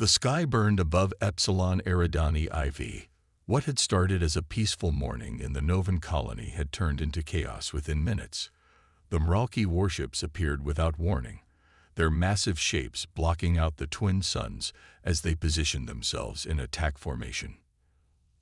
The sky burned above Epsilon Eridani IV. What had started as a peaceful morning in the Novan colony had turned into chaos within minutes. The Mralki warships appeared without warning, their massive shapes blocking out the twin suns as they positioned themselves in attack formation.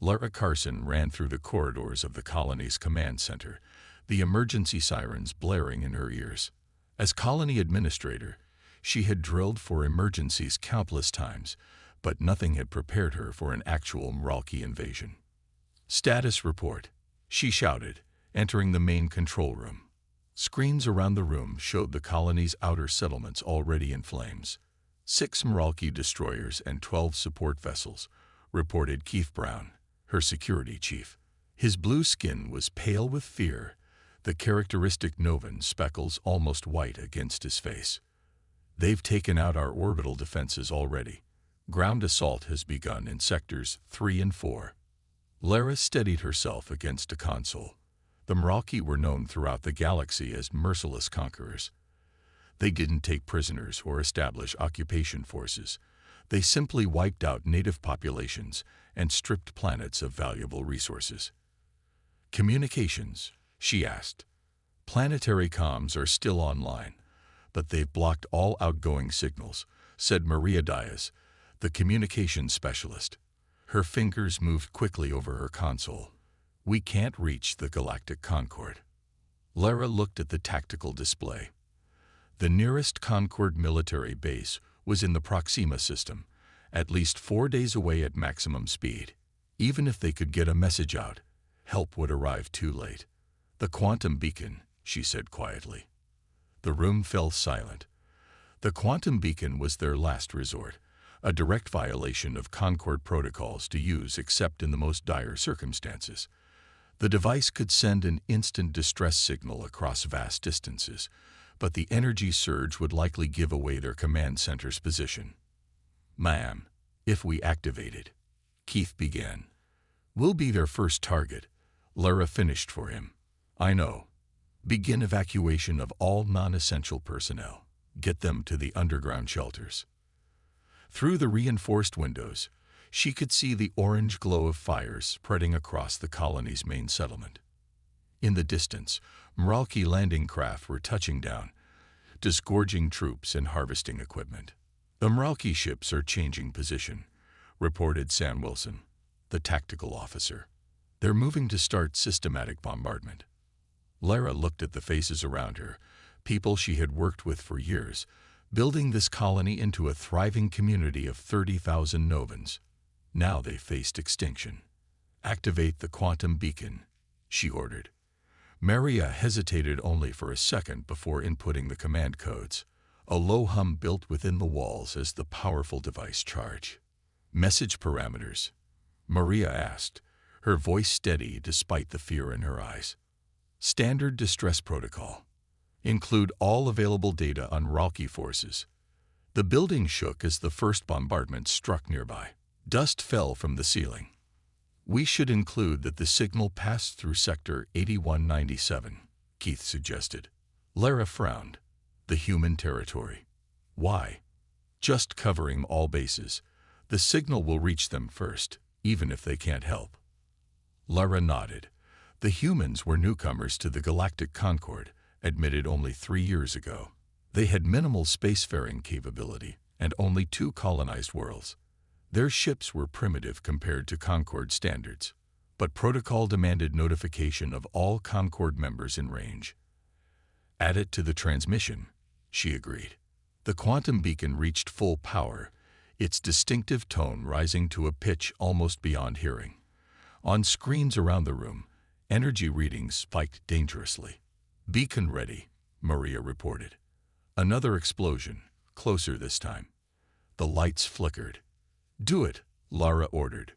Lara Carson ran through the corridors of the colony's command center, the emergency sirens blaring in her ears. As colony administrator, she had drilled for emergencies countless times, but nothing had prepared her for an actual Mralki invasion. "Status report," she shouted, entering the main control room. Screens around the room showed the colony's outer settlements already in flames. 6 Mralki destroyers and 12 support vessels, reported Keith Brown, her security chief. His blue skin was pale with fear, the characteristic Novan speckles almost white against his face. "They've taken out our orbital defenses already. Ground assault has begun in sectors 3 and 4. Lara steadied herself against a console. The Mralki were known throughout the galaxy as merciless conquerors. They didn't take prisoners or establish occupation forces. They simply wiped out native populations and stripped planets of valuable resources. "Communications?" she asked. "Planetary comms are still online, but they've blocked all outgoing signals," said Maria Diaz, the communications specialist. Her fingers moved quickly over her console. "We can't reach the Galactic Concord." Lara looked at the tactical display. The nearest Concord military base was in the Proxima system, at least 4 days away at maximum speed. Even if they could get a message out, help would arrive too late. "The quantum beacon," she said quietly. The room fell silent. The quantum beacon was their last resort, a direct violation of Concord protocols to use except in the most dire circumstances. The device could send an instant distress signal across vast distances, but the energy surge would likely give away their command center's position. "Ma'am, if we activate it," Keith began. "We'll be their first target," Lara finished for him. "I know. Begin evacuation of all non-essential personnel. Get them to the underground shelters." Through the reinforced windows, she could see the orange glow of fires spreading across the colony's main settlement. In the distance, Mralki landing craft were touching down, disgorging troops and harvesting equipment. "The Mralki ships are changing position," reported Sam Wilson, the tactical officer. "They're moving to start systematic bombardment." Lara looked at the faces around her, people she had worked with for years, building this colony into a thriving community of 30,000 Novans. Now they faced extinction. "Activate the quantum beacon," she ordered. Maria hesitated only for a second before inputting the command codes. A low hum built within the walls as the powerful device charged. "Message parameters?" Maria asked, her voice steady despite the fear in her eyes. "Standard distress protocol. Include all available data on Mralki forces." The building shook as the first bombardment struck nearby. Dust fell from the ceiling. "We should include that the signal passed through Sector 8197, Keith suggested. Lara frowned. "The human territory." "Why?" "Just covering all bases. The signal will reach them first, even if they can't help." Lara nodded. The humans were newcomers to the Galactic Concord, admitted only 3 years ago. They had minimal spacefaring capability and only 2 colonized worlds. Their ships were primitive compared to Concord standards, but protocol demanded notification of all Concord members in range. "Add it to the transmission," she agreed. The quantum beacon reached full power, its distinctive tone rising to a pitch almost beyond hearing. On screens around the room, energy readings spiked dangerously. "Beacon ready," Maria reported. Another explosion, closer this time. The lights flickered. "Do it," Lara ordered.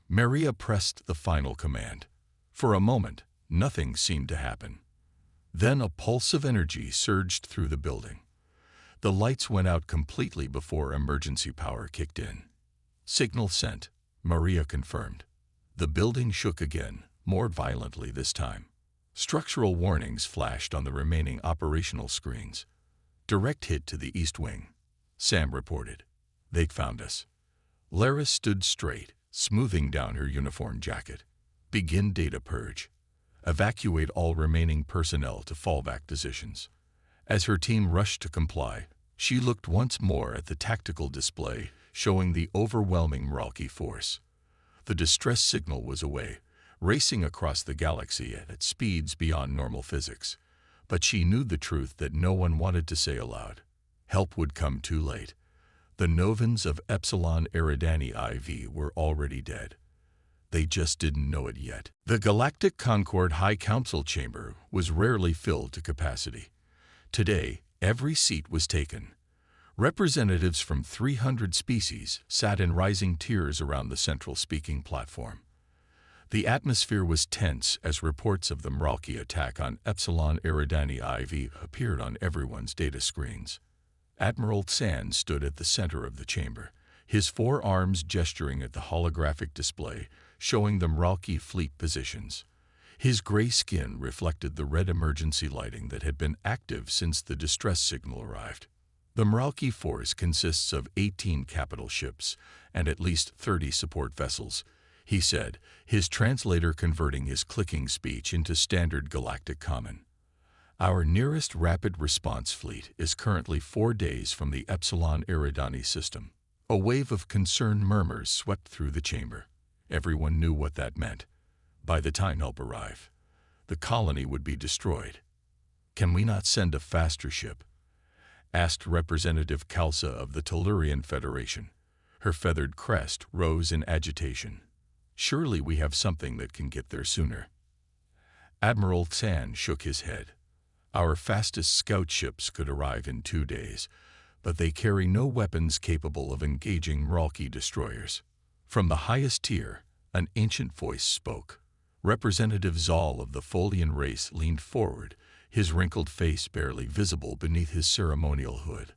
Maria pressed the final command. For a moment, nothing seemed to happen. Then a pulse of energy surged through the building. The lights went out completely before emergency power kicked in. "Signal sent," Maria confirmed. The building shook again, more violently this time. Structural warnings flashed on the remaining operational screens. "Direct hit to the East Wing," Sam reported. "They'd found us." Lara stood straight, smoothing down her uniform jacket. Begin data purge. Evacuate all remaining personnel to fallback positions. As her team rushed to comply, she looked once more at the tactical display showing the overwhelming Meralki force. The distress signal was away, racing across the galaxy at speeds beyond normal physics. But she knew the truth that no one wanted to say aloud. Help would come too late. The Novans of Epsilon Eridani IV were already dead. They just didn't know it yet. The Galactic Concord High Council chamber was rarely filled to capacity. Today, every seat was taken. Representatives from 300 species sat in rising tiers around the central speaking platform. The atmosphere was tense as reports of the Meralki attack on Epsilon Eridani IV appeared on everyone's data screens. Admiral Sand stood at the center of the chamber, his forearms gesturing at the holographic display, showing the Meralki fleet positions. His gray skin reflected the red emergency lighting that had been active since the distress signal arrived. The Meralki force consists of 18 capital ships and at least 30 support vessels, he said, his translator converting his clicking speech into standard galactic common. Our nearest rapid response fleet is currently 4 days from the Epsilon Eridani system. A wave of concerned murmurs swept through the chamber. Everyone knew what that meant. By the time help arrived, the colony would be destroyed. Can we not send a faster ship? Asked Representative Kalsa of the Tellurian Federation. Her feathered crest rose in agitation. Surely we have something that can get there sooner. Admiral San shook his head. Our fastest scout ships could arrive in 2 days, but they carry no weapons capable of engaging Meralki destroyers. From the highest tier, an ancient voice spoke. Representative Zal of the Folian race leaned forward, his wrinkled face barely visible beneath his ceremonial hood.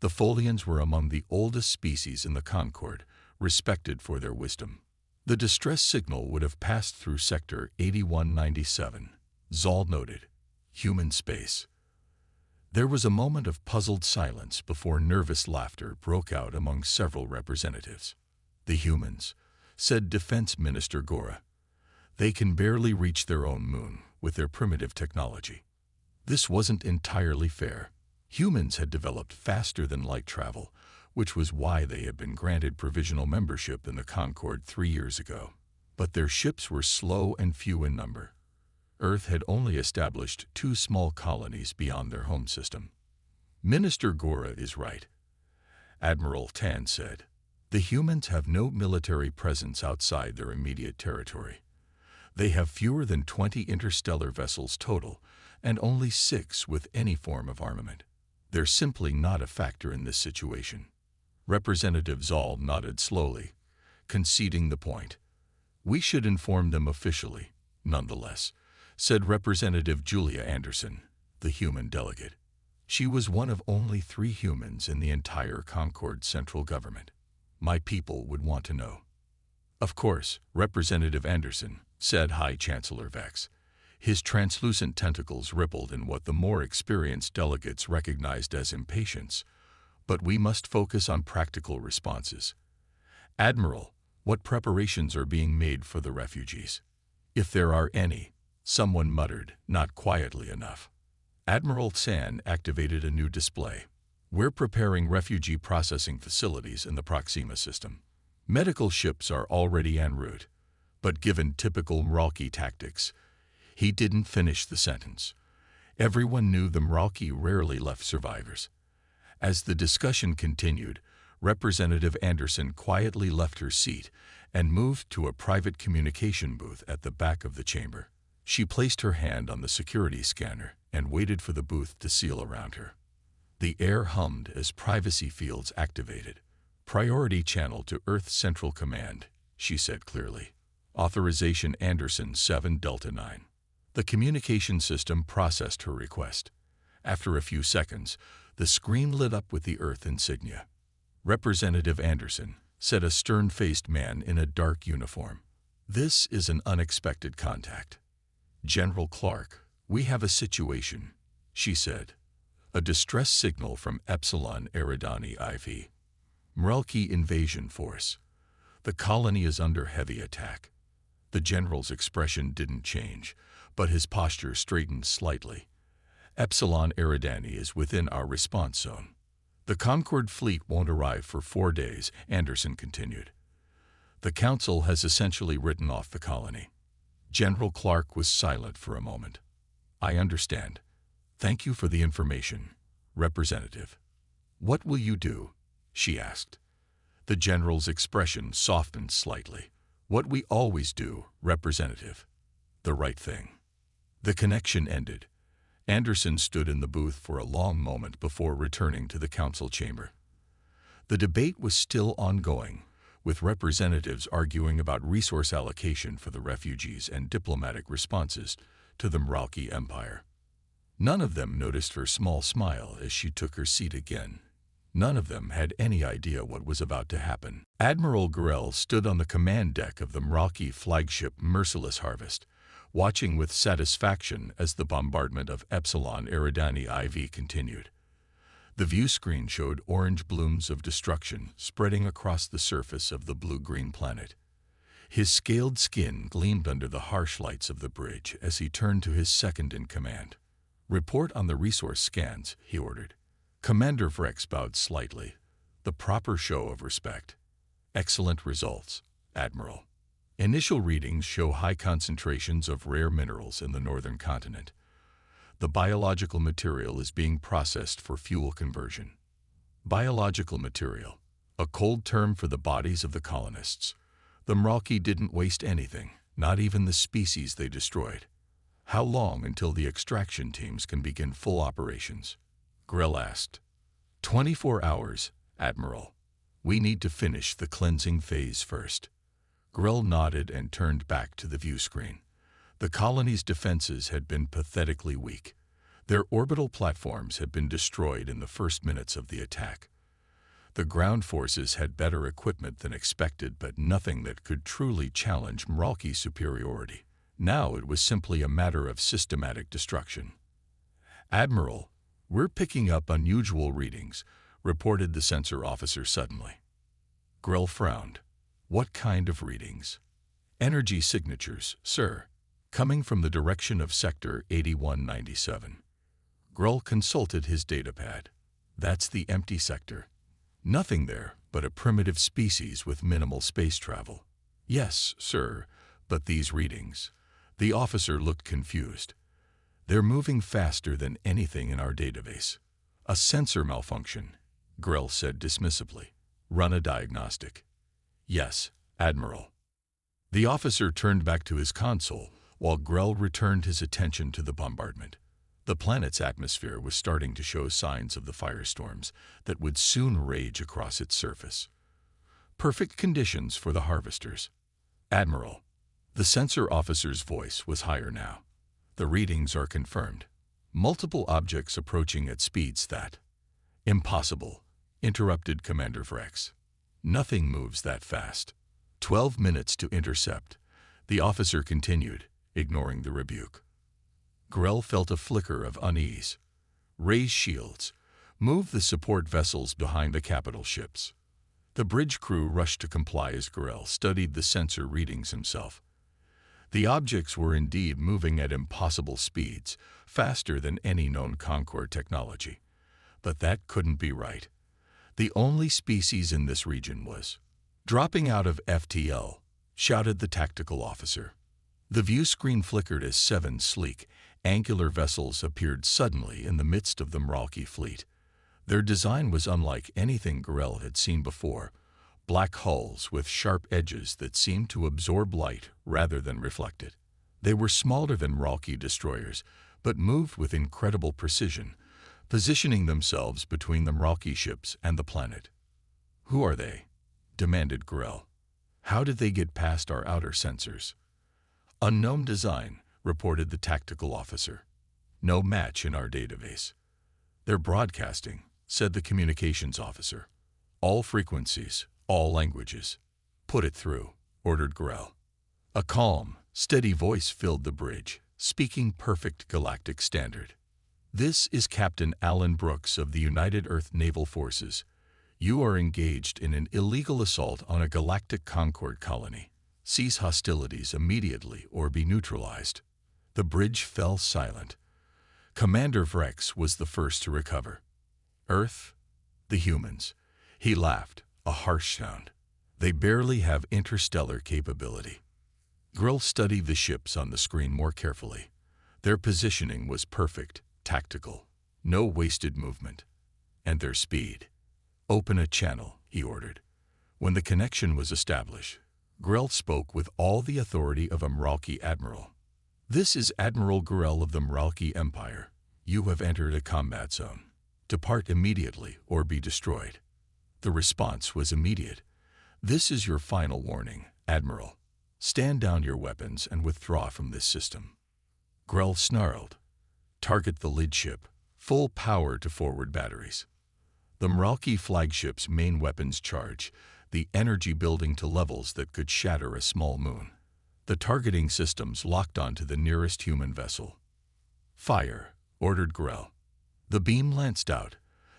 The Folians were among the oldest species in the Concord, respected for their wisdom. The distress signal would have passed through Sector 8197, Zal noted. Human space. There was a moment of puzzled silence before nervous laughter broke out among several representatives. The humans, said Defense Minister Gora. They can barely reach their own moon with their primitive technology. This wasn't entirely fair. Humans had developed faster than light travel, which was why they had been granted provisional membership in the Concord 3 years ago. But their ships were slow and few in number. Earth had only established 2 small colonies beyond their home system. Minister Gora is right, Admiral Tan said. The humans have no military presence outside their immediate territory. They have fewer than 20 interstellar vessels total, and only 6 with any form of armament. They're simply not a factor in this situation. Representative Zal nodded slowly, conceding the point. We should inform them officially, nonetheless, said Representative Julia Anderson, the human delegate. She was one of only 3 humans in the entire Concord central government. My people would want to know. Of course, Representative Anderson, said High Chancellor Vex. His translucent tentacles rippled in what the more experienced delegates recognized as impatience. But we must focus on practical responses. Admiral, what preparations are being made for the refugees? If there are any, someone muttered, not quietly enough. Admiral San activated a new display. We're preparing refugee processing facilities in the Proxima system. Medical ships are already en route, but given typical Meralki tactics, he didn't finish the sentence. Everyone knew the Meralki rarely left survivors. As the discussion continued, Representative Anderson quietly left her seat and moved to a private communication booth at the back of the chamber. She placed her hand on the security scanner and waited for the booth to seal around her. The air hummed as privacy fields activated. Priority channel to Earth Central Command, she said clearly. Authorization Anderson 7 Delta 9. The communication system processed her request. After a few seconds, the screen lit up with the Earth insignia. Representative Anderson, said a stern-faced man in a dark uniform. This is an unexpected contact. General Clark, we have a situation, she said. A distress signal from Epsilon Eridani IV. Mrelki Invasion Force. The colony is under heavy attack. The general's expression didn't change, but his posture straightened slightly. Epsilon Eridani is within our response zone. The Concord fleet won't arrive for 4 days, Anderson continued. The Council has essentially written off the colony. General Clark was silent for a moment. I understand. Thank you for the information, Representative. What will you do? She asked. The general's expression softened slightly. What we always do, Representative. The right thing. The connection ended. Anderson stood in the booth for a long moment before returning to the council chamber. The debate was still ongoing, with representatives arguing about resource allocation for the refugees and diplomatic responses to the Mralki Empire. None of them noticed her small smile as she took her seat again. None of them had any idea what was about to happen. Admiral Grell stood on the command deck of the Mralki flagship Merciless Harvest, watching with satisfaction as the bombardment of Epsilon Eridani IV continued. The view screen showed orange blooms of destruction spreading across the surface of the blue-green planet. His scaled skin gleamed under the harsh lights of the bridge as he turned to his second-in-command. Report on the resource scans, he ordered. Commander Vrex bowed slightly, the proper show of respect. Excellent results, Admiral. Initial readings show high concentrations of rare minerals in the northern continent. The biological material is being processed for fuel conversion. Biological material, a cold term for the bodies of the colonists. The Mralki didn't waste anything, not even the species they destroyed. How long until the extraction teams can begin full operations? Grell asked. 24 hours, Admiral. We need to finish the cleansing phase first. Grell nodded and turned back to the view screen. The colony's defenses had been pathetically weak. Their orbital platforms had been destroyed in the first minutes of the attack. The ground forces had better equipment than expected, but nothing that could truly challenge Mralki's superiority. Now it was simply a matter of systematic destruction. Admiral, we're picking up unusual readings, reported the sensor officer suddenly. Grell frowned. What kind of readings? Energy signatures, sir, coming from the direction of Sector 8197. Grell consulted his datapad. That's the empty sector. Nothing there but a primitive species with minimal space travel. Yes, sir, but these readings. The officer looked confused. They're moving faster than anything in our database. A sensor malfunction, Grell said dismissively. Run a diagnostic. Yes, Admiral. The officer turned back to his console while Grell returned his attention to the bombardment. The planet's atmosphere was starting to show signs of the firestorms that would soon rage across its surface. Perfect conditions for the harvesters. Admiral. The sensor officer's voice was higher now. The readings are confirmed. Multiple objects approaching at speeds that... Impossible, interrupted Commander Vrex. Nothing moves that fast. 12 minutes to intercept, the officer continued, ignoring the rebuke. Grell felt a flicker of unease. Raise shields. Move the support vessels behind the capital ships. The bridge crew rushed to comply as Grell studied the sensor readings himself. The objects were indeed moving at impossible speeds, faster than any known Concord technology. But that couldn't be right. The only species in this region was dropping out of FTL, shouted the tactical officer. The view screen flickered as 7 sleek, angular vessels appeared suddenly in the midst of the Mralki fleet. Their design was unlike anything Grell had seen before. Black hulls with sharp edges that seemed to absorb light rather than reflect it. They were smaller than Mralki destroyers, but moved with incredible precision, positioning themselves between the Mralki ships and the planet. Who are they? Demanded Grell. How did they get past our outer sensors? Unknown design, reported the tactical officer. No match in our database. They're broadcasting, said the communications officer. All frequencies, all languages. Put it through, ordered Grell. A calm, steady voice filled the bridge, speaking perfect galactic standard. This is Captain Alan Brooks of the United Earth Naval Forces. You are engaged in an illegal assault on a galactic Concord colony. Cease hostilities immediately or be neutralized. The bridge fell silent. Commander Vrex was the first to recover. Earth? The humans. He laughed, a harsh sound. They barely have interstellar capability. Grill studied the ships on the screen more carefully. Their positioning was perfect, tactical. No wasted movement. And their speed. Open a channel, he ordered. When the connection was established, Grill spoke with all the authority of a Mralki admiral. This is Admiral Grill of the Mralki Empire. You have entered a combat zone. Depart immediately or be destroyed. The response was immediate. This is your final warning, Admiral. Stand down your weapons and withdraw from this system. Grell snarled. Target the lid ship. Full power to forward batteries. The Mralki flagship's main weapons charge, the energy building to levels that could shatter a small moon. The targeting systems locked onto the nearest human vessel. Fire, ordered Grell. The beam lanced out,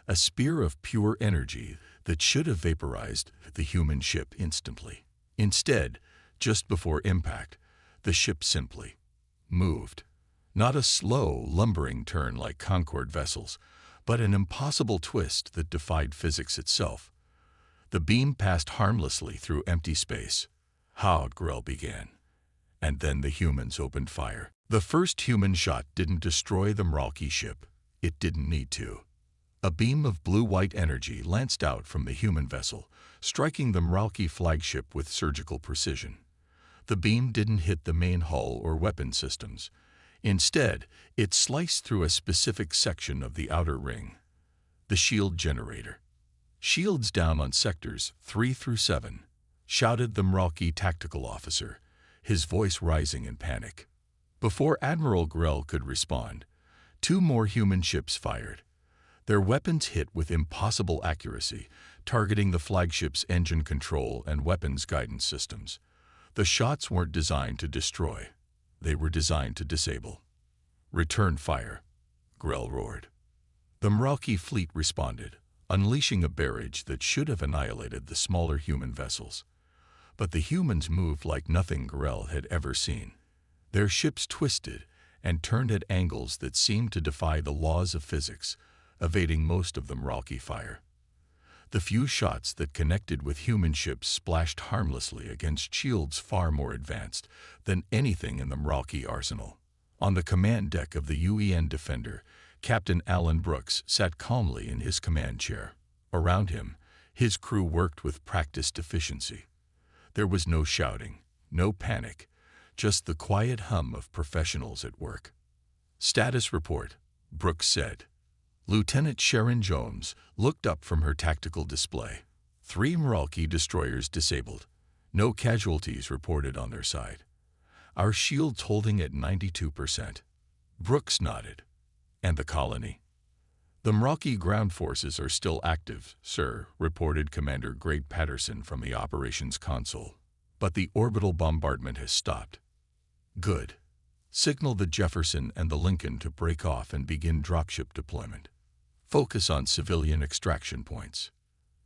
a spear of pure energy that should have vaporized the human ship instantly. Instead, just before impact, the ship simply moved. Not a slow, lumbering turn like Concord vessels, but an impossible twist that defied physics itself. The beam passed harmlessly through empty space. How, Grell began. And then the humans opened fire. The first human shot didn't destroy the Mralki ship. It didn't need to. A beam of blue-white energy lanced out from the human vessel, striking the Mralki flagship with surgical precision. The beam didn't hit the main hull or weapon systems. Instead, it sliced through a specific section of the outer ring. The shield generator. Shields down on sectors 3 through 7, shouted the Mralki tactical officer, his voice rising in panic. Before Admiral Grell could respond, 2 more human ships fired. Their weapons hit with impossible accuracy, targeting the flagship's engine control and weapons guidance systems. The shots weren't designed to destroy. They were designed to disable. Return fire, Grell roared. The Mralki fleet responded, unleashing a barrage that should have annihilated the smaller human vessels. But the humans moved like nothing Grell had ever seen. Their ships twisted and turned at angles that seemed to defy the laws of physics, evading most of the Mralki fire. The few shots that connected with human ships splashed harmlessly against shields far more advanced than anything in the Mralki arsenal. On the command deck of the UEN Defender, Captain Alan Brooks sat calmly in his command chair. Around him, his crew worked with practiced efficiency. There was no shouting, no panic, just the quiet hum of professionals at work. Status report, Brooks said. Lieutenant Sharon Jones looked up from her tactical display. 3 Mralki destroyers disabled. No casualties reported on their side. Our shields holding at 92%. Brooks nodded. And the colony? The Mralki ground forces are still active, sir, reported Commander Greg Patterson from the operations console. But the orbital bombardment has stopped. Good. Signal the Jefferson and the Lincoln to break off and begin dropship deployment. Focus on civilian extraction points.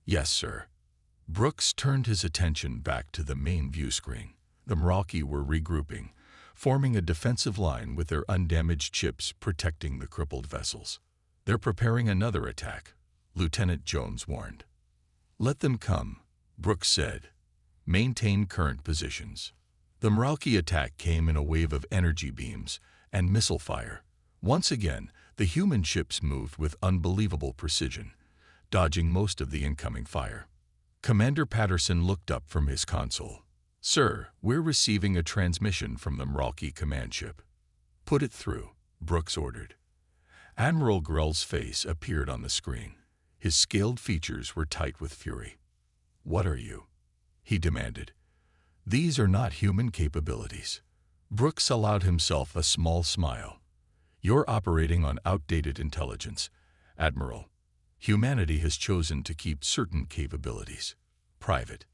Yes, sir. Brooks turned his attention back to the main view screen. The Mralki were regrouping, forming a defensive line with their undamaged ships protecting the crippled vessels. They're preparing another attack, Lieutenant Jones warned. Let them come, Brooks said. Maintain current positions. The Mralki attack came in a wave of energy beams and missile fire. Once again, the human ships moved with unbelievable precision, dodging most of the incoming fire. Commander Patterson looked up from his console. Sir, we're receiving a transmission from the Mralki command ship. Put it through, Brooks ordered. Admiral Grell's face appeared on the screen. His scaled features were tight with fury. What are you? He demanded. These are not human capabilities. Brooks allowed himself a small smile. You're operating on outdated intelligence, Admiral. Humanity has chosen to keep certain capabilities private.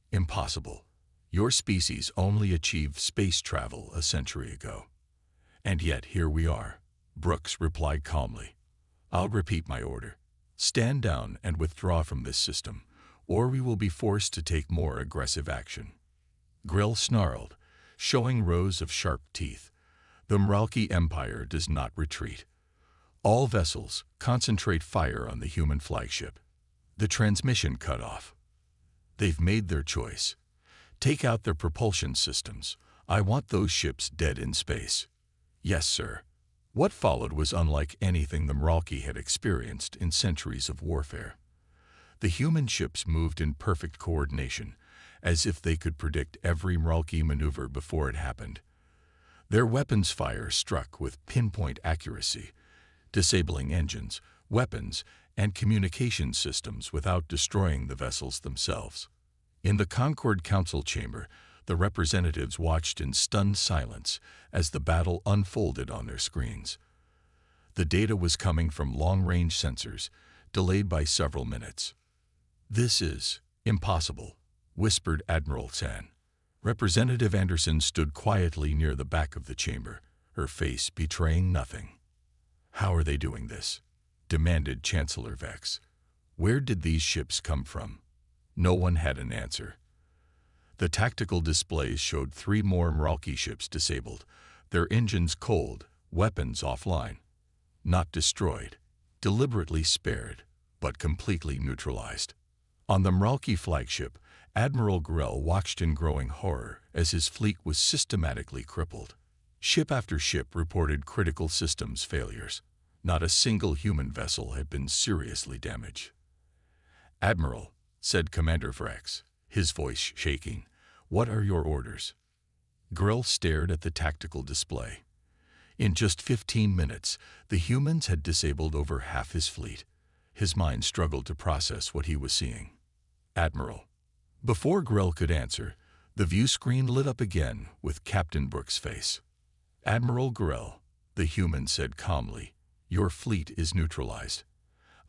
Impossible. Your species only achieved space travel a century ago. And yet here we are, Brooks replied calmly. I'll repeat my order. Stand down and withdraw from this system, or we will be forced to take more aggressive action." Grill snarled, showing rows of sharp teeth. The Mralki Empire does not retreat. All vessels, concentrate fire on the human flagship. The transmission cut off. They've made their choice. Take out their propulsion systems. I want those ships dead in space. Yes, sir. What followed was unlike anything the Mralki had experienced in centuries of warfare. The human ships moved in perfect coordination, as if they could predict every Mralki maneuver before it happened. Their weapons fire struck with pinpoint accuracy, disabling engines, weapons, and communication systems without destroying the vessels themselves. In the Concord Council chamber, the representatives watched in stunned silence as the battle unfolded on their screens. The data was coming from long-range sensors, delayed by several minutes. "This is impossible," whispered Admiral San. Representative Anderson stood quietly near the back of the chamber, her face betraying nothing. "How are they doing this?" demanded Chancellor Vex. "Where did these ships come from?" No one had an answer. The tactical displays showed 3 more Mralki ships disabled, their engines cold, weapons offline. Not destroyed, deliberately spared, but completely neutralized. On the Mralki flagship, Admiral Grell watched in growing horror as his fleet was systematically crippled. Ship after ship reported critical systems failures. Not a single human vessel had been seriously damaged. "Admiral," said Commander Vrex, his voice shaking, "what are your orders?" Grell stared at the tactical display. In just 15 minutes, the humans had disabled over half his fleet. His mind struggled to process what he was seeing. "Admiral." Before Grell could answer, the view screen lit up again with Captain Brooks' face. "Admiral Grell," the human said calmly, "your fleet is neutralized.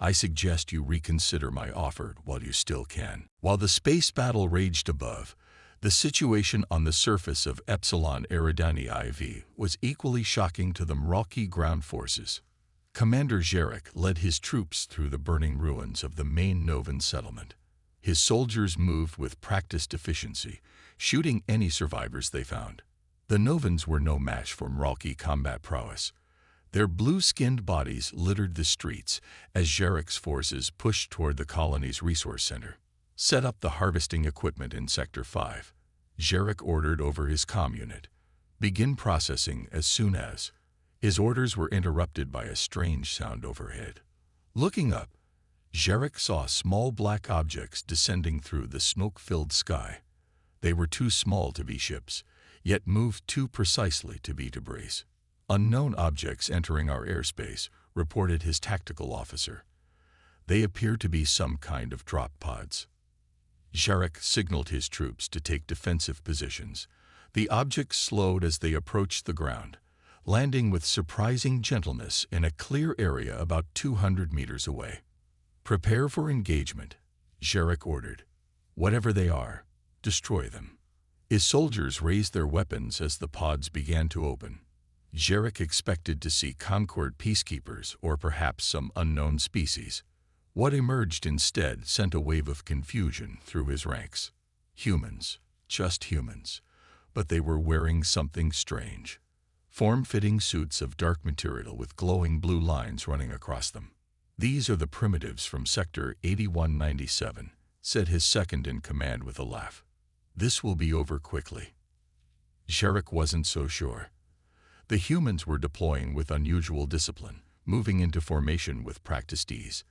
I suggest you reconsider my offer while you still can." While the space battle raged above, the situation on the surface of Epsilon Eridani IV was equally shocking to the Mralki ground forces. Commander Jarek led his troops through the burning ruins of the main Novan settlement. His soldiers moved with practiced efficiency, shooting any survivors they found. The Novans were no match for Mralki combat prowess. Their blue-skinned bodies littered the streets as Jarek's forces pushed toward the colony's resource center. "Set up the harvesting equipment in Sector 5. Jarek ordered over his comm unit. "Begin processing as soon as." His orders were interrupted by a strange sound overhead. Looking up, Jarek saw small black objects descending through the smoke-filled sky. They were too small to be ships, yet moved too precisely to be debris. "Unknown objects entering our airspace," reported his tactical officer. "They appear to be some kind of drop pods." Jarek signaled his troops to take defensive positions. The objects slowed as they approached the ground, landing with surprising gentleness in a clear area about 200 meters away. "Prepare for engagement," Jarek ordered. "Whatever they are, destroy them." His soldiers raised their weapons as the pods began to open. Jarek expected to see Concord peacekeepers or perhaps some unknown species. What emerged instead sent a wave of confusion through his ranks. Humans, just humans, but they were wearing something strange. Form-fitting suits of dark material with glowing blue lines running across them. "These are the primitives from Sector 8197, said his second-in-command with a laugh. "This will be over quickly." Jarek wasn't so sure. The humans were deploying with unusual discipline, moving into formation with practiced ease.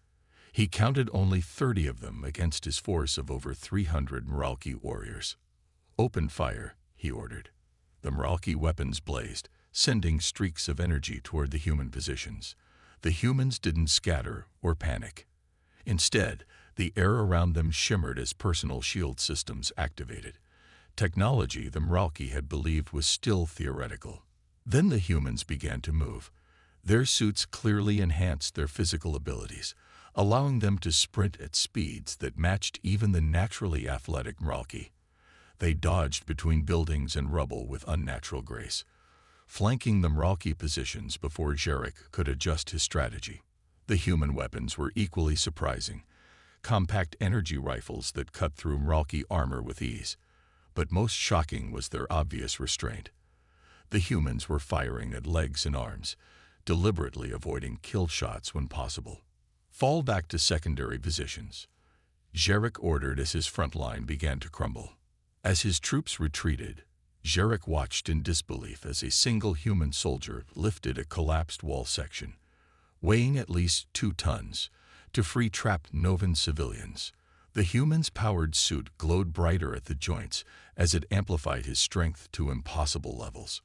He counted only 30 of them against his force of over 300 Mralki warriors. "Open fire," he ordered. The Mralki weapons blazed, sending streaks of energy toward the human positions. The humans didn't scatter or panic. Instead, the air around them shimmered as personal shield systems activated. Technology the Mralki had believed was still theoretical. Then the humans began to move. Their suits clearly enhanced their physical abilities, allowing them to sprint at speeds that matched even the naturally athletic Mralki. They dodged between buildings and rubble with unnatural grace, flanking the Mralki positions before Jarek could adjust his strategy. The human weapons were equally surprising, compact energy rifles that cut through Mralki armor with ease. But most shocking was their obvious restraint. The humans were firing at legs and arms, deliberately avoiding kill shots when possible. Fall back to secondary positions, Jarek ordered as his front line began to crumble. As his troops retreated, Jarek watched in disbelief as a single human soldier lifted a collapsed wall section, weighing at least 2 tons, to free trapped Novan civilians. The human's powered suit glowed brighter at the joints as it amplified his strength to impossible levels.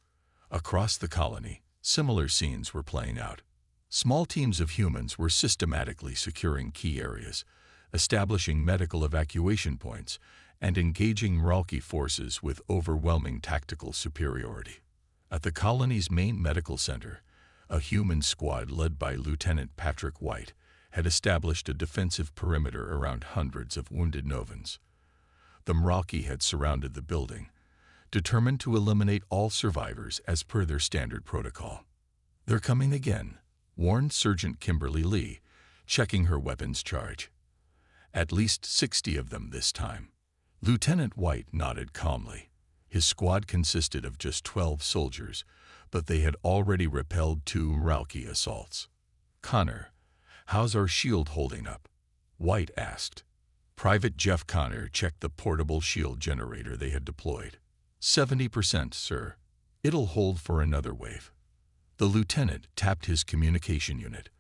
Across the colony, similar scenes were playing out. Small teams of humans were systematically securing key areas, establishing medical evacuation points, and engaging Mralki forces with overwhelming tactical superiority. At the colony's main medical center, a human squad led by Lieutenant Patrick White had established a defensive perimeter around hundreds of wounded Novans. The Mralki had surrounded the building, determined to eliminate all survivors as per their standard protocol. "They're coming again," warned Sergeant Kimberly Lee, checking her weapons charge. "At least 60 of them this time." Lieutenant White nodded calmly. His squad consisted of just 12 soldiers, but they had already repelled 2 Mralki assaults. "Connor, how's our shield holding up?" White asked. Private Jeff Connor checked the portable shield generator they had deployed. 70%, sir. It'll hold for another wave." The lieutenant tapped his communication unit.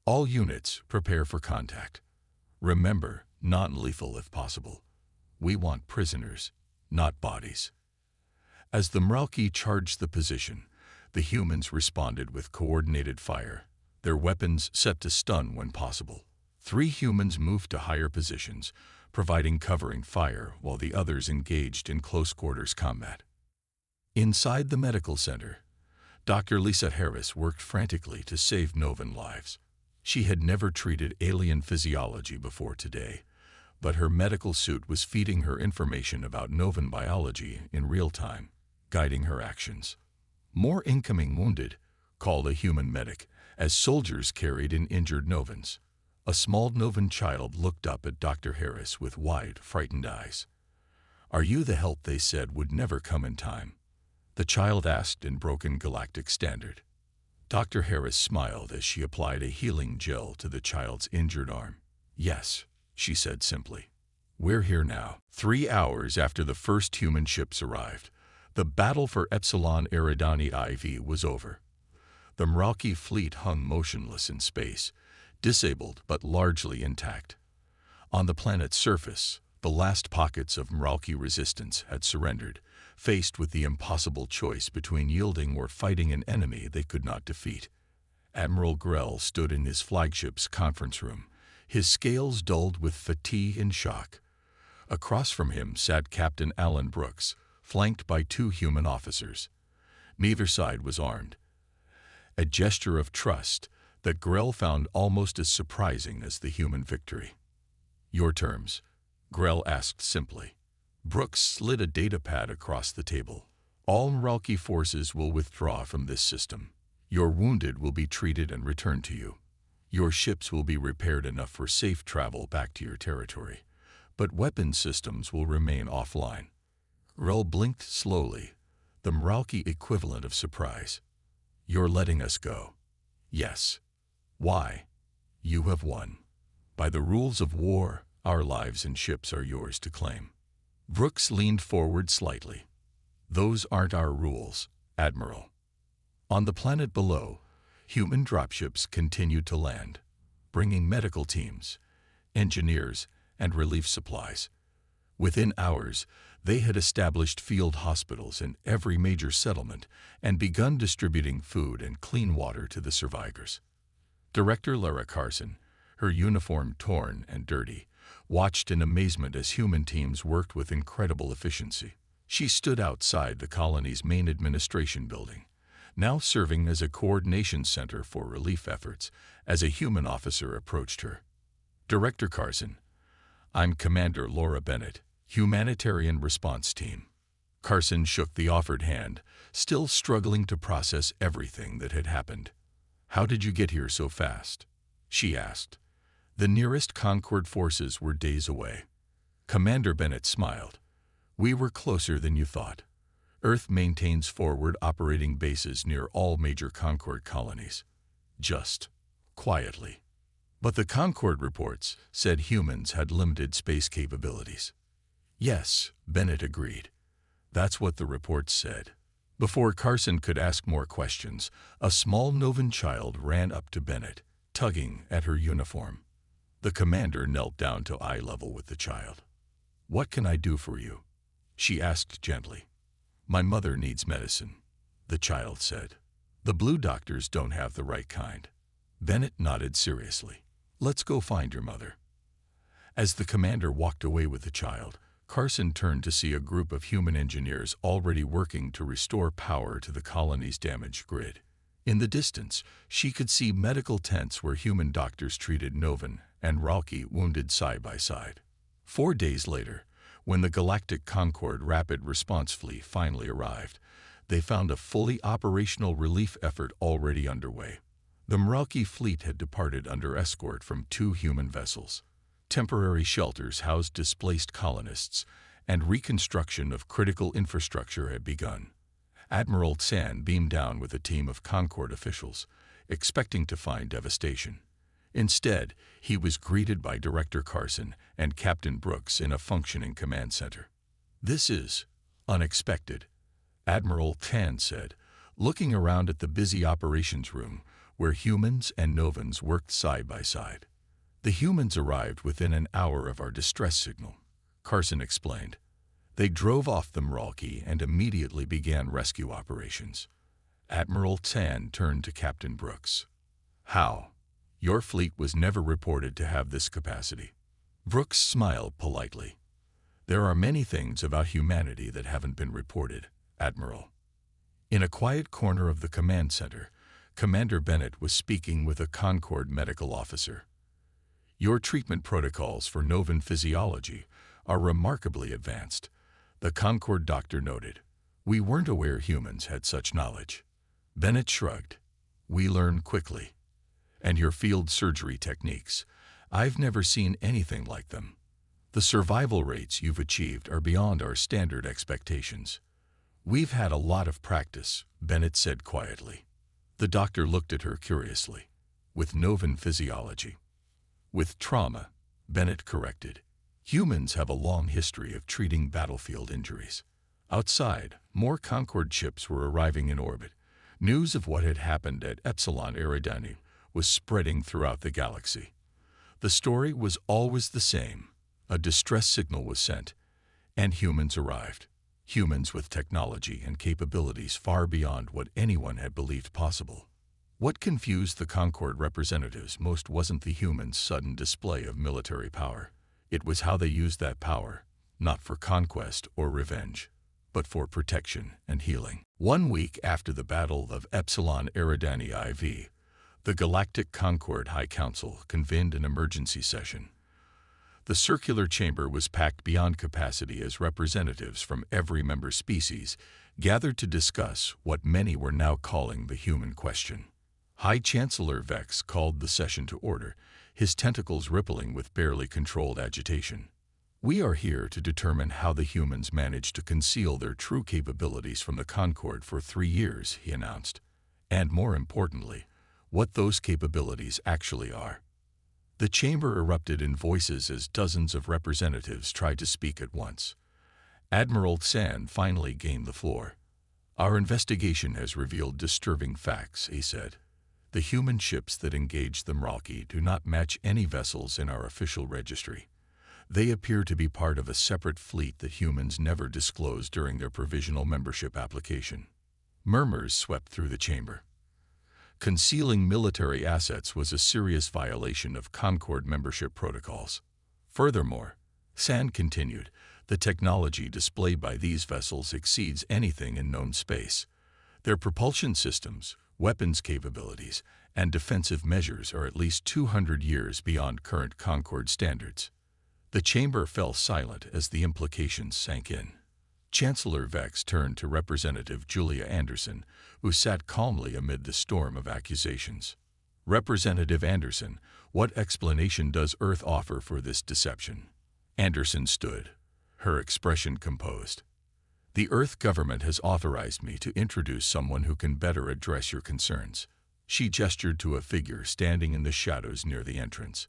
"All units, prepare for contact. Remember, non-lethal if possible. We want prisoners, not bodies." As the Mralki charged the position, the humans responded with coordinated fire, their weapons set to stun when possible. 3 humans moved to higher positions, providing covering fire while the others engaged in close-quarters combat. Inside the medical center, Dr. Lisa Harris worked frantically to save Novan lives. She had never treated alien physiology before today, but her medical suit was feeding her information about Novan biology in real time, guiding her actions. "More incoming wounded," called a human medic, as soldiers carried in injured Novans. A small Novan child looked up at Dr. Harris with wide, frightened eyes. "Are you the help they said would never come in time?" the child asked in broken galactic standard. Dr. Harris smiled as she applied a healing gel to the child's injured arm. "Yes," she said simply. "We're here now." 3 hours after the first human ships arrived, the battle for Epsilon Eridani IV was over. The Mralki fleet hung motionless in space, disabled but largely intact. On the planet's surface, the last pockets of Mralki resistance had surrendered, faced with the impossible choice between yielding or fighting an enemy they could not defeat. Admiral Grell stood in his flagship's conference room, his scales dulled with fatigue and shock. Across from him sat Captain Alan Brooks, flanked by 2 human officers. Neither side was armed, a gesture of trust that Grell found almost as surprising as the human victory. "Your terms," Grell asked simply. Brooks slid a datapad across the table. "All Mralki forces will withdraw from this system. Your wounded will be treated and returned to you. Your ships will be repaired enough for safe travel back to your territory, but weapon systems will remain offline." Grell blinked slowly, the Mralki equivalent of surprise. "You're letting us go?" "Yes." "Why?" "You have won. By the rules of war, our lives and ships are yours to claim." Brooks leaned forward slightly. "Those aren't our rules, Admiral." On the planet below, human dropships continued to land, bringing medical teams, engineers, and relief supplies. Within hours, they had established field hospitals in every major settlement and begun distributing food and clean water to the survivors. Director Lara Carson, her uniform torn and dirty, watched in amazement as human teams worked with incredible efficiency. She stood outside the colony's main administration building, now serving as a coordination center for relief efforts, as a human officer approached her. "Director Carson, I'm Commander Laura Bennett, Humanitarian Response Team." Carson shook the offered hand, still struggling to process everything that had happened. "How did you get here so fast?" she asked. The nearest Concord forces were days away. Commander Bennett smiled. We were closer than you thought. Earth maintains forward operating bases near all major Concord colonies. Just quietly. But the Concord reports said humans had limited space capabilities. Yes, Bennett agreed. That's what the reports said. Before Carson could ask more questions, a small Novan child ran up to Bennett, tugging at her uniform. The commander knelt down to eye level with the child. What can I do for you? She asked gently. My mother needs medicine, the child said. The blue doctors don't have the right kind. Bennett nodded seriously. Let's go find your mother. As the commander walked away with the child, Carson turned to see a group of human engineers already working to restore power to the colony's damaged grid. In the distance, she could see medical tents where human doctors treated Novan and Ralki wounded side by side. 4 days later, when the Galactic Concord Rapid Response Fleet finally arrived, they found a fully operational relief effort already underway. The Meralki fleet had departed under escort from 2 human vessels. Temporary shelters housed displaced colonists, and reconstruction of critical infrastructure had begun. Admiral Tsan beamed down with a team of Concord officials, expecting to find devastation. Instead, he was greeted by Director Carson and Captain Brooks in a functioning command center. This is unexpected, Admiral Tsan said, looking around at the busy operations room where humans and Novans worked side by side. The humans arrived within an hour of our distress signal, Carson explained. They drove off the Meralki and immediately began rescue operations. Admiral Tsan turned to Captain Brooks. How? Your fleet was never reported to have this capacity. Brooks smiled politely. There are many things about humanity that haven't been reported, Admiral. In a quiet corner of the command center, Commander Bennett was speaking with a Concord medical officer. Your treatment protocols for Novan physiology are remarkably advanced, the Concord doctor noted. We weren't aware humans had such knowledge. Bennett shrugged. We learn quickly. And your field surgery techniques, I've never seen anything like them. The survival rates you've achieved are beyond our standard expectations. We've had a lot of practice, Bennett said quietly. The doctor looked at her curiously. With Novan physiology. With trauma, Bennett corrected. Humans have a long history of treating battlefield injuries. Outside, more Concord ships were arriving in orbit. News of what had happened at Epsilon Eridani was spreading throughout the galaxy. The story was always the same. A distress signal was sent, and humans arrived. Humans with technology and capabilities far beyond what anyone had believed possible. What confused the Concord representatives most wasn't the humans' sudden display of military power. It was how they used that power, not for conquest or revenge, but for protection and healing. 1 week after the Battle of Epsilon Eridani IV, the Galactic Concord High Council convened an emergency session. The circular chamber was packed beyond capacity as representatives from every member species gathered to discuss what many were now calling the human question. High Chancellor Vex called the session to order, his tentacles rippling with barely controlled agitation. We are here to determine how the humans managed to conceal their true capabilities from the Concord for 3 years, he announced. And more importantly, what those capabilities actually are. The chamber erupted in voices as dozens of representatives tried to speak at once. Admiral Tsan finally gained the floor. Our investigation has revealed disturbing facts, he said. The human ships that engaged the Meralki do not match any vessels in our official registry. They appear to be part of a separate fleet that humans never disclosed during their provisional membership application. Murmurs swept through the chamber. Concealing military assets was a serious violation of Concord membership protocols. Furthermore, Tsan continued, the technology displayed by these vessels exceeds anything in known space. Their propulsion systems, weapons capabilities, and defensive measures are at least 200 years beyond current Concord standards. The chamber fell silent as the implications sank in. Chancellor Vex turned to Representative Julia Anderson, who sat calmly amid the storm of accusations. Representative Anderson, what explanation does Earth offer for this deception? Anderson stood, her expression composed. The Earth government has authorized me to introduce someone who can better address your concerns. She gestured to a figure standing in the shadows near the entrance.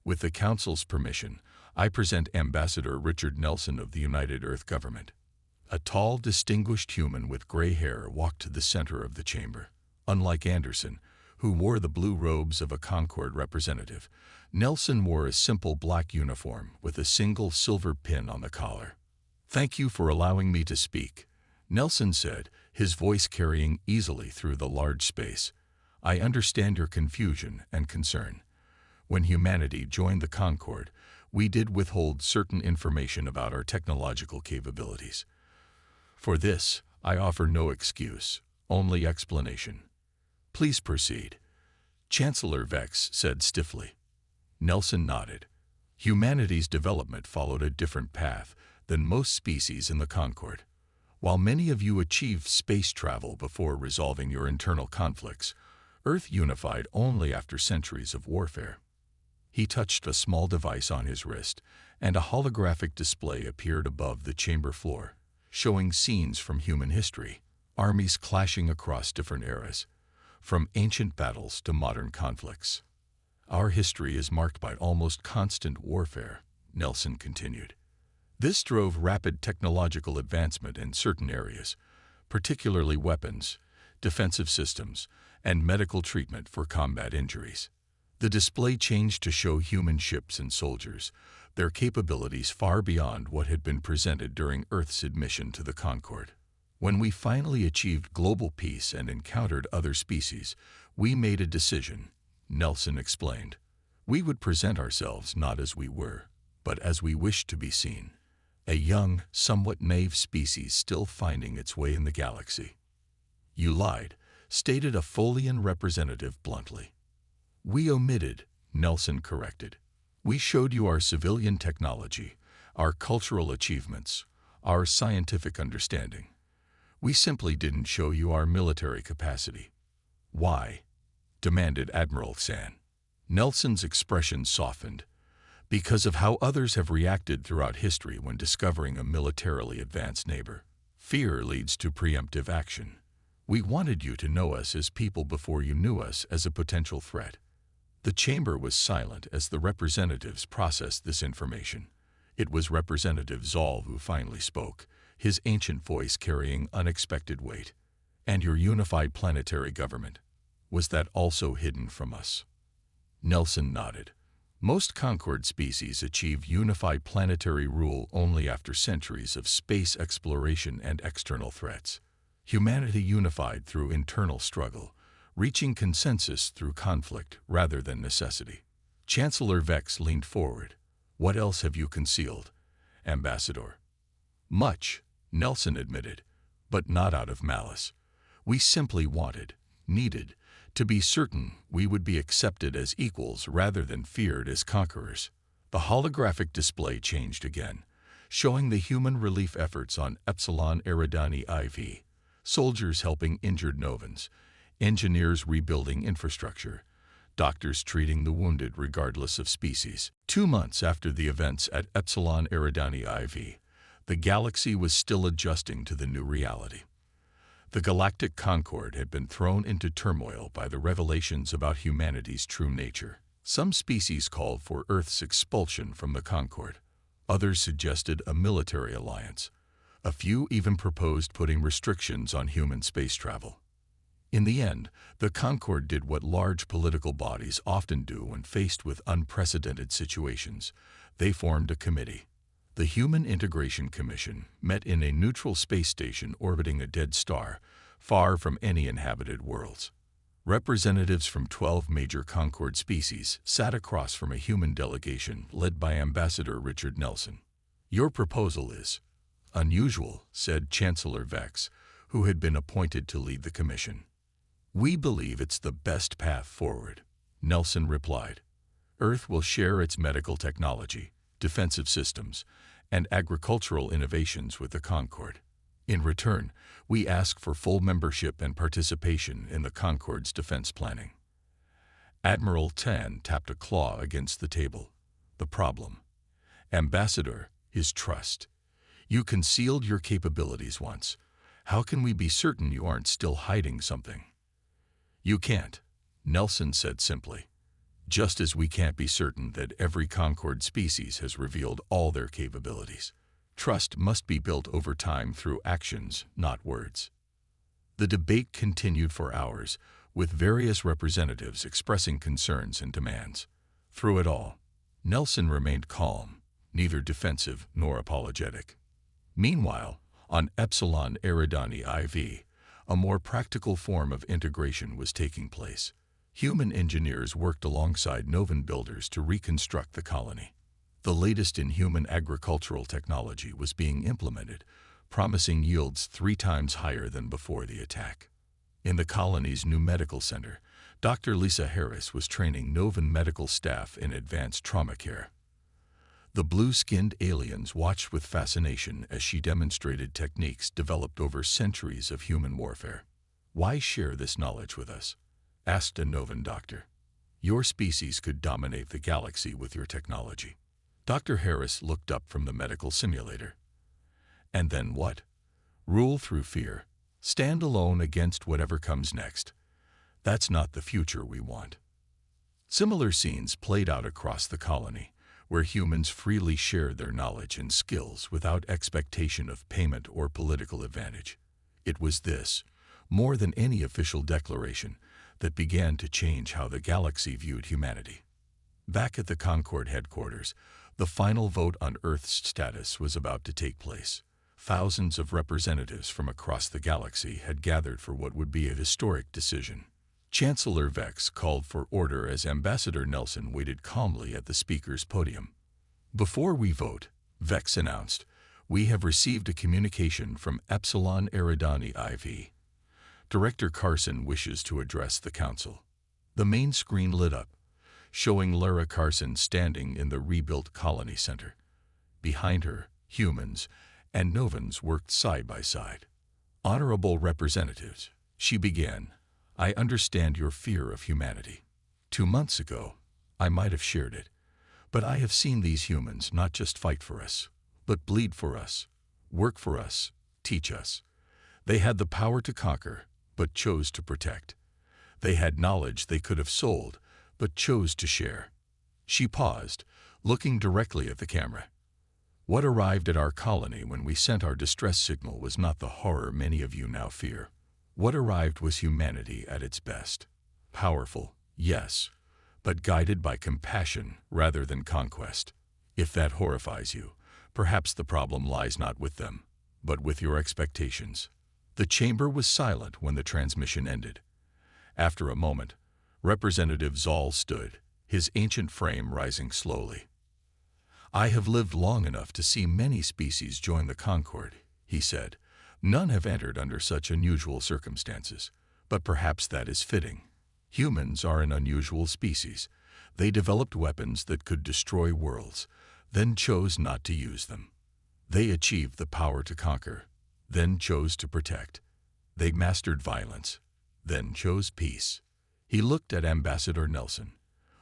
With the Council's permission, I present Ambassador Richard Nelson of the United Earth Government. A tall, distinguished human with gray hair walked to the center of the chamber. Unlike Anderson, who wore the blue robes of a Concord representative, Nelson wore a simple black uniform with a single silver pin on the collar. "Thank you for allowing me to speak," Nelson said, his voice carrying easily through the large space. "I understand your confusion and concern. When humanity joined the Concord, we did withhold certain information about our technological capabilities. For this, I offer no excuse, only explanation. Please proceed." Chancellor Vex said stiffly. Nelson nodded. Humanity's development followed a different path than most species in the Concord. While many of you achieved space travel before resolving your internal conflicts, Earth unified only after centuries of warfare. He touched a small device on his wrist, and a holographic display appeared above the chamber floor, showing scenes from human history, armies clashing across different eras, from ancient battles to modern conflicts. "Our history is marked by almost constant warfare," Nelson continued. "This drove rapid technological advancement in certain areas, particularly weapons, defensive systems, and medical treatment for combat injuries. The display changed to show human ships and soldiers, their capabilities far beyond what had been presented during Earth's admission to the Concord. When we finally achieved global peace and encountered other species, we made a decision," Nelson explained. "We would present ourselves not as we were, but as we wished to be seen. A young, somewhat naive species still finding its way in the galaxy." "You lied," stated a Folian representative bluntly. "We omitted," Nelson corrected. "We showed you our civilian technology, our cultural achievements, our scientific understanding. We simply didn't show you our military capacity." "Why?" demanded Admiral San. Nelson's expression softened. "Because of how others have reacted throughout history when discovering a militarily advanced neighbor. Fear leads to preemptive action. We wanted you to know us as people before you knew us as a potential threat." The chamber was silent as the representatives processed this information. It was Representative Zoll who finally spoke, his ancient voice carrying unexpected weight. "And your unified planetary government, was that also hidden from us?" Nelson nodded. "Most Concord species achieve unified planetary rule only after centuries of space exploration and external threats. Humanity unified through internal struggle, reaching consensus through conflict rather than necessity." Chancellor Vex leaned forward. "What else have you concealed, Ambassador?" "Much," Nelson admitted, "but not out of malice. We simply needed, to be certain we would be accepted as equals rather than feared as conquerors." The holographic display changed again, showing the human relief efforts on Epsilon Eridani IV, soldiers helping injured Novans, engineers rebuilding infrastructure, doctors treating the wounded regardless of species. 2 months after the events at Epsilon Eridani IV, the galaxy was still adjusting to the new reality. The Galactic Concord had been thrown into turmoil by the revelations about humanity's true nature. Some species called for Earth's expulsion from the Concord. Others suggested a military alliance. A few even proposed putting restrictions on human space travel. In the end, the Concord did what large political bodies often do when faced with unprecedented situations. They formed a committee. The Human Integration Commission met in a neutral space station orbiting a dead star, far from any inhabited worlds. Representatives from 12 major Concord species sat across from a human delegation led by Ambassador Richard Nelson. "Your proposal is unusual," said Chancellor Vex, who had been appointed to lead the commission. "We believe it's the best path forward," Nelson replied. "Earth will share its medical technology, defensive systems, and agricultural innovations with the Concord. In return, we ask for full membership and participation in the Concord's defense planning." Admiral Tan tapped a claw against the table. The problem. Ambassador, his trust. You concealed your capabilities once. How can we be certain you aren't still hiding something? You can't, Nelson said simply. Just as we can't be certain that every Concord species has revealed all their capabilities. Trust must be built over time through actions, not words. The debate continued for hours, with various representatives expressing concerns and demands. Through it all, Nelson remained calm, neither defensive nor apologetic. Meanwhile, on Epsilon Eridani IV, a more practical form of integration was taking place. Human engineers worked alongside Novan builders to reconstruct the colony. The latest in human agricultural technology was being implemented, promising yields 3 times higher than before the attack. In the colony's new medical center, Dr. Lisa Harris was training Novan medical staff in advanced trauma care. The blue-skinned aliens watched with fascination as she demonstrated techniques developed over centuries of human warfare. "Why share this knowledge with us?" asked a Novan doctor. "Your species could dominate the galaxy with your technology." Dr. Harris looked up from the medical simulator. "And then what? Rule through fear. Stand alone against whatever comes next. That's not the future we want." Similar scenes played out across the colony, where humans freely shared their knowledge and skills without expectation of payment or political advantage. It was this, more than any official declaration, that began to change how the galaxy viewed humanity. Back at the Concord headquarters, the final vote on Earth's status was about to take place. Thousands of representatives from across the galaxy had gathered for what would be a historic decision. Chancellor Vex called for order as Ambassador Nelson waited calmly at the speaker's podium. "Before we vote," Vex announced, "we have received a communication from Epsilon Eridani IV. Director Carson wishes to address the council." The main screen lit up, showing Lara Carson standing in the rebuilt colony center. Behind her, humans and Novans worked side by side. "Honorable representatives," she began, "I understand your fear of humanity. 2 months ago, I might have shared it, but I have seen these humans not just fight for us, but bleed for us, work for us, teach us. They had the power to conquer, but chose to protect. They had knowledge they could have sold, but chose to share." She paused, looking directly at the camera. "What arrived at our colony when we sent our distress signal was not the horror many of you now fear. What arrived was humanity at its best. Powerful, yes, but guided by compassion rather than conquest. If that horrifies you, perhaps the problem lies not with them, but with your expectations." The chamber was silent when the transmission ended. After a moment, Representative Zoll stood, his ancient frame rising slowly. "I have lived long enough to see many species join the Concord," he said. "None have entered under such unusual circumstances, but perhaps that is fitting. Humans are an unusual species. They developed weapons that could destroy worlds, then chose not to use them. They achieved the power to conquer, then chose to protect. They mastered violence, then chose peace." He looked at Ambassador Nelson.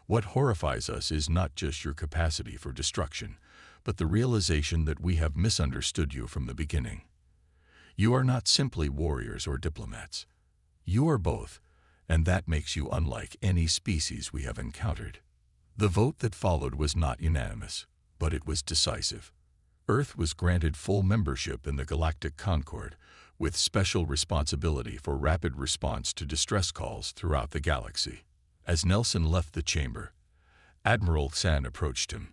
"What horrifies us is not just your capacity for destruction, but the realization that we have misunderstood you from the beginning. You are not simply warriors or diplomats. You are both, and that makes you unlike any species we have encountered." The vote that followed was not unanimous, but it was decisive. Earth was granted full membership in the Galactic Concord, with special responsibility for rapid response to distress calls throughout the galaxy. As Nelson left the chamber, Admiral San approached him.